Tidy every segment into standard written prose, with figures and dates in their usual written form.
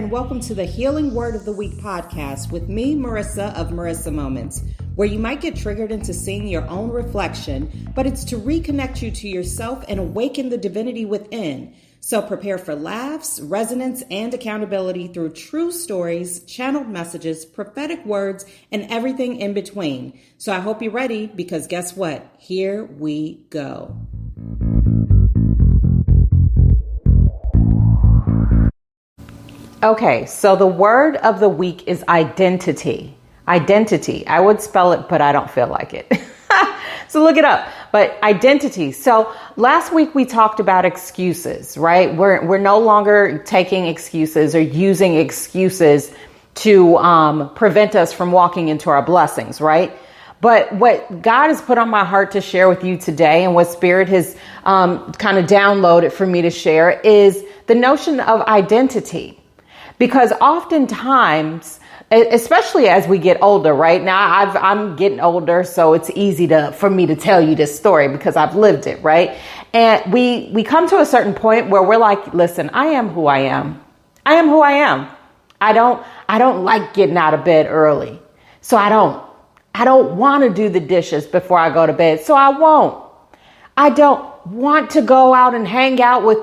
and welcome to the Healing Word of the Week podcast with me, Marisa of Marisa Moments, where you might get triggered into seeing your own reflection, but it's to reconnect you to yourself and awaken the divinity within. So prepare for laughs, resonance, and accountability through true stories, channeled messages, prophetic words, and everything in between. So I hope you're ready because guess what? Here we go. Okay, so the word of the week is identity. Identity. I would spell it, but I don't feel like it. So look it up. But identity. So last week we talked about excuses, right? We're no longer taking excuses or using excuses to prevent us from walking into our blessings, right? But what God has put on my heart to share with you today and what Spirit has kind of downloaded for me to share is the notion of identity. Because oftentimes, especially as we get older, right now, I'm getting older, so it's easy for me to tell you this story because I've lived it, right? And we come to a certain point where we're like, listen, I am who I am. I am who I am. I don't like getting out of bed early, so I don't want to do the dishes before I go to bed, so I won't. I don't want to go out and hang out with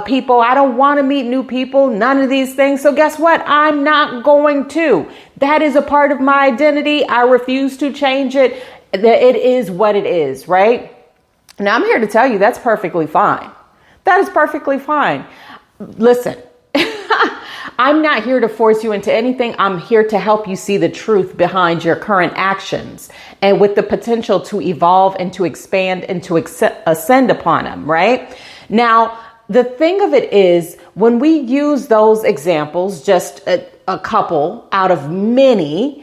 people. I don't want to meet new people. None of these things. So guess what? I'm not going to. That is a part of my identity. I refuse to change it. It is what it is, right? Now I'm here to tell you that's perfectly fine. That is perfectly fine. Listen, I'm not here to force you into anything. I'm here to help you see the truth behind your current actions and with the potential to evolve and to expand and to ascend upon them, right? Now, the thing of it is when we use those examples, just a couple out of many,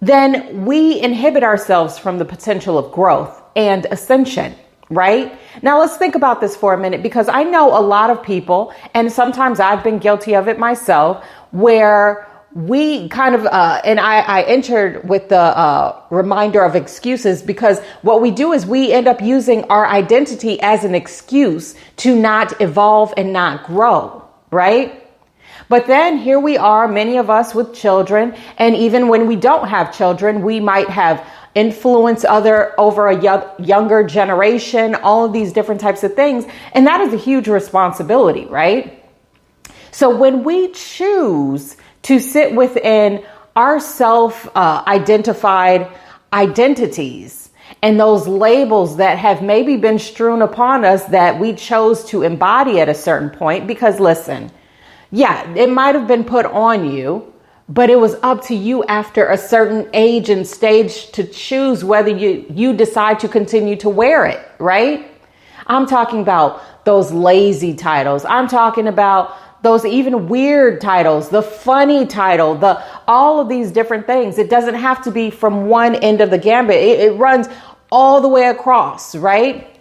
then we inhibit ourselves from the potential of growth and ascension. Right? Now, let's think about this for a minute, because I know a lot of people, and sometimes I've been guilty of it myself, where we kind of, and I entered with the reminder of excuses, because what we do is we end up using our identity as an excuse to not evolve and not grow, right? But then here we are, many of us with children, and even when we don't have children, we might have influence over a younger generation, all of these different types of things. And that is a huge responsibility, right? So when we choose to sit within our self-identified identities and those labels that have maybe been strewn upon us that we chose to embody at a certain point, because listen, yeah, it might have been put on you, but it was up to you after a certain age and stage to choose whether you decide to continue to wear it, right? I'm talking about those lazy titles. I'm talking about those even weird titles, the funny title, all of these different things. It doesn't have to be from one end of the gambit. It runs all the way across, right?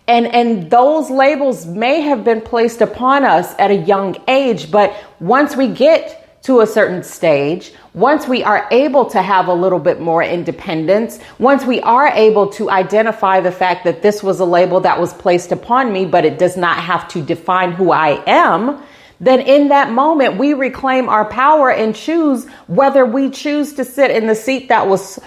And those labels may have been placed upon us at a young age, but once we get to a certain stage, once we are able to have a little bit more independence, once we are able to identify the fact that this was a label that was placed upon me, but it does not have to define who I am, then in that moment, we reclaim our power and choose whether we choose to sit in the seat that was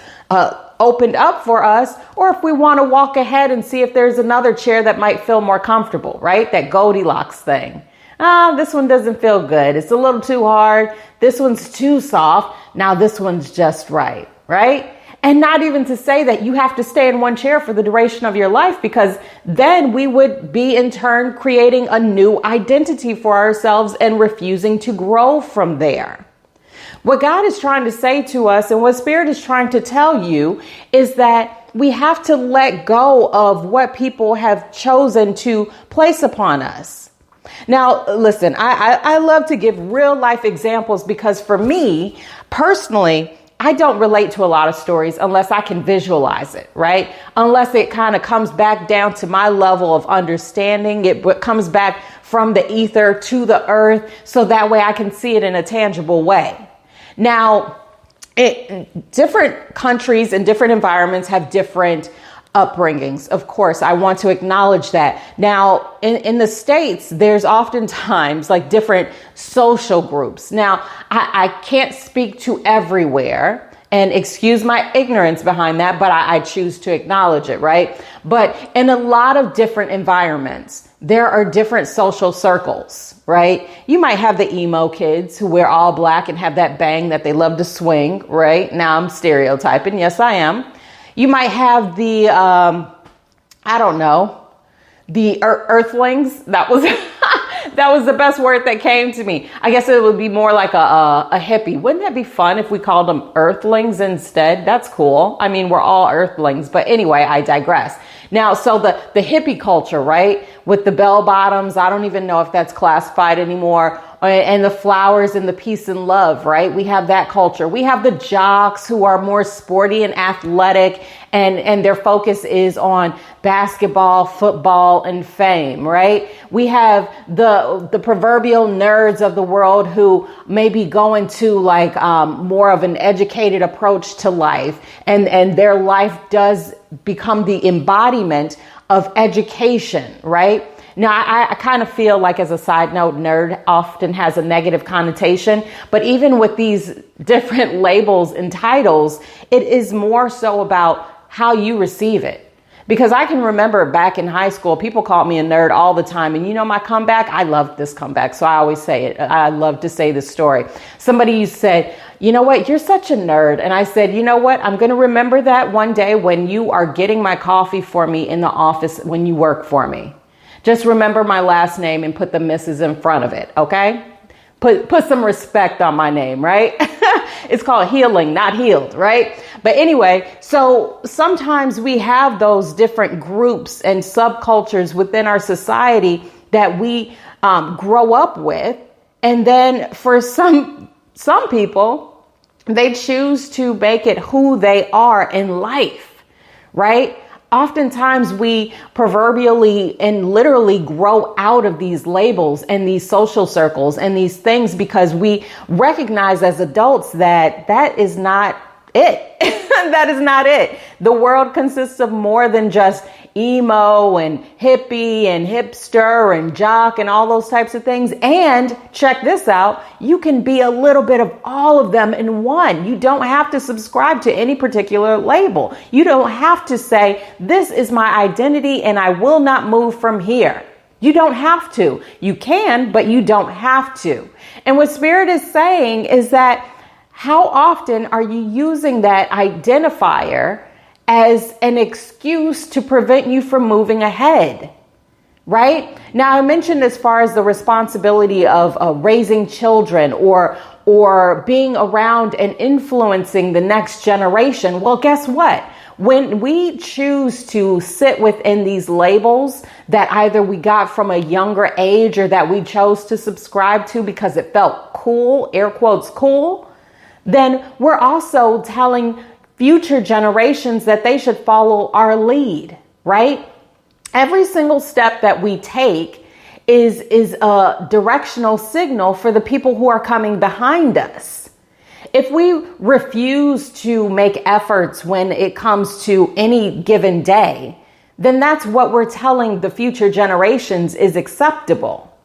opened up for us, or if we want to walk ahead and see if there's another chair that might feel more comfortable, right? That Goldilocks thing. This one doesn't feel good. It's a little too hard. This one's too soft. Now this one's just right, right? And not even to say that you have to stay in one chair for the duration of your life, because then we would be in turn creating a new identity for ourselves and refusing to grow from there. What God is trying to say to us and what Spirit is trying to tell you is that we have to let go of what people have chosen to place upon us. Now, listen, I love to give real life examples because for me personally, I don't relate to a lot of stories unless I can visualize it, right? Unless it kind of comes back down to my level of understanding. It comes back from the ether to the earth, so that way I can see it in a tangible way. Now, different countries and different environments have different upbringings. Of course, I want to acknowledge that. Now, in the States, there's oftentimes like different social groups. Now, I can't speak to everywhere, and excuse my ignorance behind that, but I choose to acknowledge it, right? But in a lot of different environments, there are different social circles, right? You might have the emo kids who wear all black and have that bang that they love to swing, right? Now I'm stereotyping. Yes, I am. You might have the, the earthlings. That was, that was the best word that came to me. I guess it would be more like a hippie. Wouldn't that be fun if we called them earthlings instead? That's cool. I mean, we're all earthlings, but anyway, I digress. Now, so the hippie culture, right? With the bell bottoms, I don't even know if that's classified anymore. And the flowers and the peace and love, right? We have that culture. We have the jocks who are more sporty and athletic, and their focus is on basketball, football, and fame, right? We have the proverbial nerds of the world who may be going to like more of an educated approach to life, and their life does become the embodiment of education, right? Now, I kind of feel like, as a side note, nerd often has a negative connotation, but even with these different labels and titles, it is more so about how you receive it. Because I can remember back in high school, people called me a nerd all the time. And you know my comeback? I loved this comeback. So I always say it. I love to say this story. Somebody said, you know what? You're such a nerd. And I said, you know what? I'm going to remember that one day when you are getting my coffee for me in the office when you work for me. Just remember my last name and put the Mrs. in front of it, okay? Put some respect on my name, right? It's called healing, not healed, right? But anyway, so sometimes we have those different groups and subcultures within our society that we grow up with. And then for some people, they choose to make it who they are in life, right? Oftentimes we proverbially and literally grow out of these labels and these social circles and these things because we recognize as adults that is not it. That is not it. The world consists of more than just emo and hippie and hipster and jock and all those types of things. And check this out. You can be a little bit of all of them in one. You don't have to subscribe to any particular label. You don't have to say, this is my identity and I will not move from here. You don't have to. You can, but you don't have to. And what Spirit is saying is that how often are you using that identifier as an excuse to prevent you from moving ahead, right? Now, I mentioned as far as the responsibility of raising children or being around and influencing the next generation. Well, guess what? When we choose to sit within these labels that either we got from a younger age or that we chose to subscribe to because it felt cool, air quotes cool, then we're also telling future generations that they should follow our lead, right? Every single step that we take is a directional signal for the people who are coming behind us. If we refuse to make efforts when it comes to any given day, then that's what we're telling the future generations is acceptable.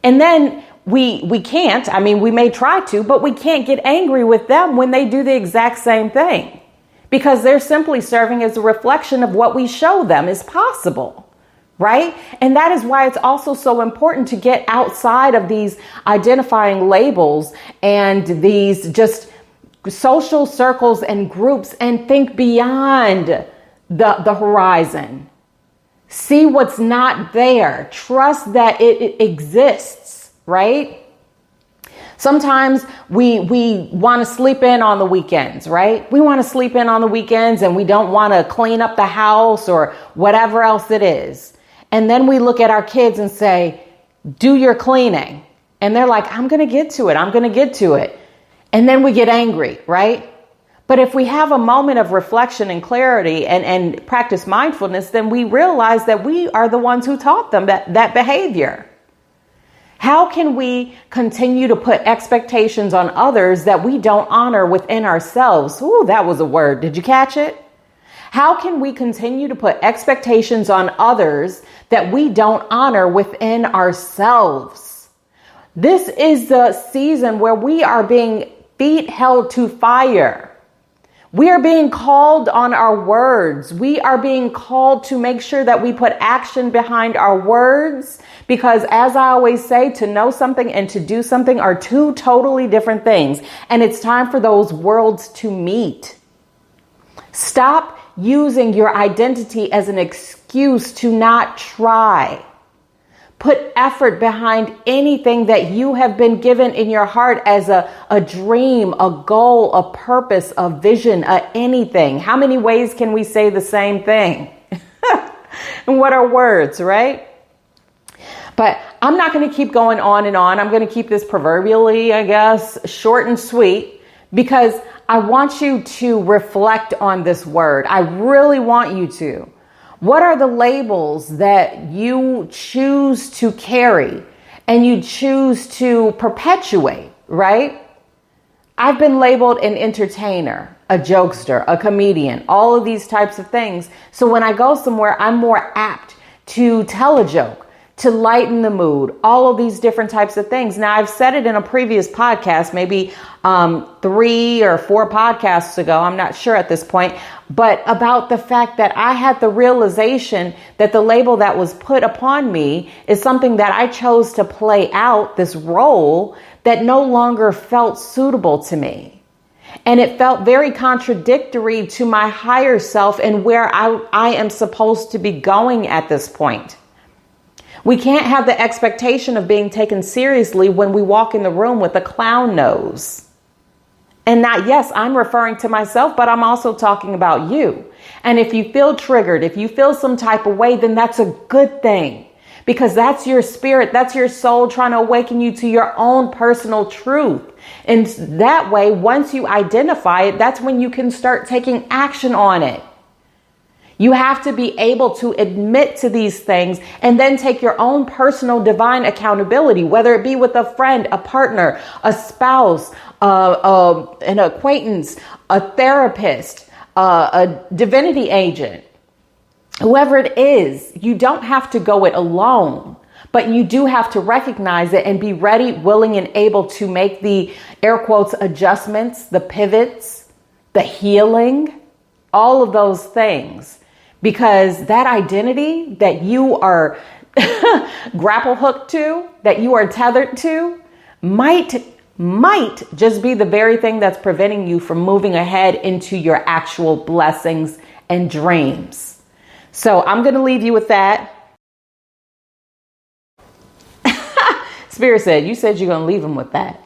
And then we can't, I mean, we may try to, but we can't get angry with them when they do the exact same thing because they're simply serving as a reflection of what we show them is possible, right? And that is why it's also so important to get outside of these identifying labels and these just social circles and groups and think beyond the horizon. See what's not there. Trust that it exists. Right? Sometimes we want to sleep in on the weekends, right? We want to sleep in on the weekends and we don't want to clean up the house or whatever else it is. And then we look at our kids and say, do your cleaning. And they're like, I'm going to get to it. I'm going to get to it. And then we get angry, right? But if we have a moment of reflection and clarity and practice mindfulness, then we realize that we are the ones who taught them that behavior. How can we continue to put expectations on others that we don't honor within ourselves? Ooh, that was a word. Did you catch it? How can we continue to put expectations on others that we don't honor within ourselves? This is the season where we are being feet held to fire. We are being called on our words. We are being called to make sure that we put action behind our words, because as I always say, to know something and to do something are two totally different things. And it's time for those worlds to meet. Stop using your identity as an excuse to not try. Put effort behind anything that you have been given in your heart as a dream, a goal, a purpose, a vision, anything. How many ways can we say the same thing? And what are words, right? But I'm not going to keep going on and on. I'm going to keep this proverbially, I guess, short and sweet, because I want you to reflect on this word. I really want you to. What are the labels that you choose to carry and you choose to perpetuate, right? I've been labeled an entertainer, a jokester, a comedian, all of these types of things. So when I go somewhere, I'm more apt to tell a joke, to lighten the mood, all of these different types of things. Now, I've said it in a previous podcast, maybe 3 or 4 podcasts ago, I'm not sure at this point, but about the fact that I had the realization that the label that was put upon me is something that I chose to play out, this role that no longer felt suitable to me. And it felt very contradictory to my higher self and where I am supposed to be going at this point. We can't have the expectation of being taken seriously when we walk in the room with a clown nose. And not, yes, I'm referring to myself, but I'm also talking about you. And if you feel triggered, if you feel some type of way, then that's a good thing, because that's your spirit, that's your soul trying to awaken you to your own personal truth. And that way, once you identify it, that's when you can start taking action on it. You have to be able to admit to these things and then take your own personal divine accountability, whether it be with a friend, a partner, a spouse, an acquaintance, a therapist, a divinity agent, whoever it is. You don't have to go it alone, but you do have to recognize it and be ready, willing, and able to make the air quotes adjustments, the pivots, the healing, all of those things. Because that identity that you are grapple hooked to, that you are tethered to, might just be the very thing that's preventing you from moving ahead into your actual blessings and dreams. So I'm going to leave you with that. Spirit said, you said you're going to leave him with that.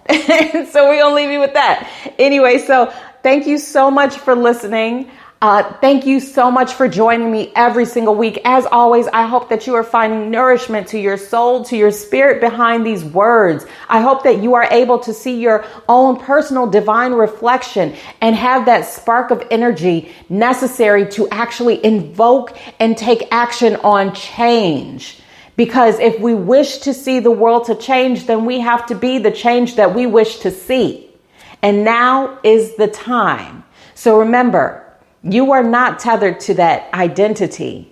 So we're going to leave you with that. Anyway, so thank you so much for listening. Thank you so much for joining me every single week. As always, I hope that you are finding nourishment to your soul, to your spirit behind these words. I hope that you are able to see your own personal divine reflection and have that spark of energy necessary to actually invoke and take action on change. Because if we wish to see the world to change, then we have to be the change that we wish to see. And now is the time. So remember, you are not tethered to that identity.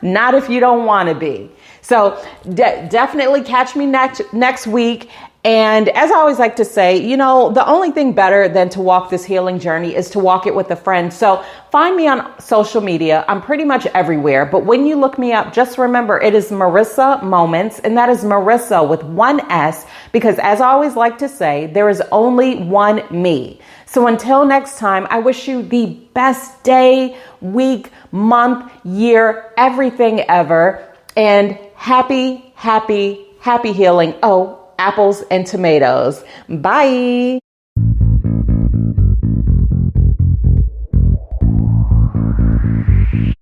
Not if you don't want to be. So definitely catch me next week. And as I always like to say, you know, the only thing better than to walk this healing journey is to walk it with a friend. So find me on social media. I'm pretty much everywhere. But when you look me up, just remember it is Marisa Moments. And that is Marisa with one S, because as I always like to say, there is only one me. So until next time, I wish you the best day, week, month, year, everything ever. And happy, happy, happy healing. Oh, apples and tomatoes. Bye.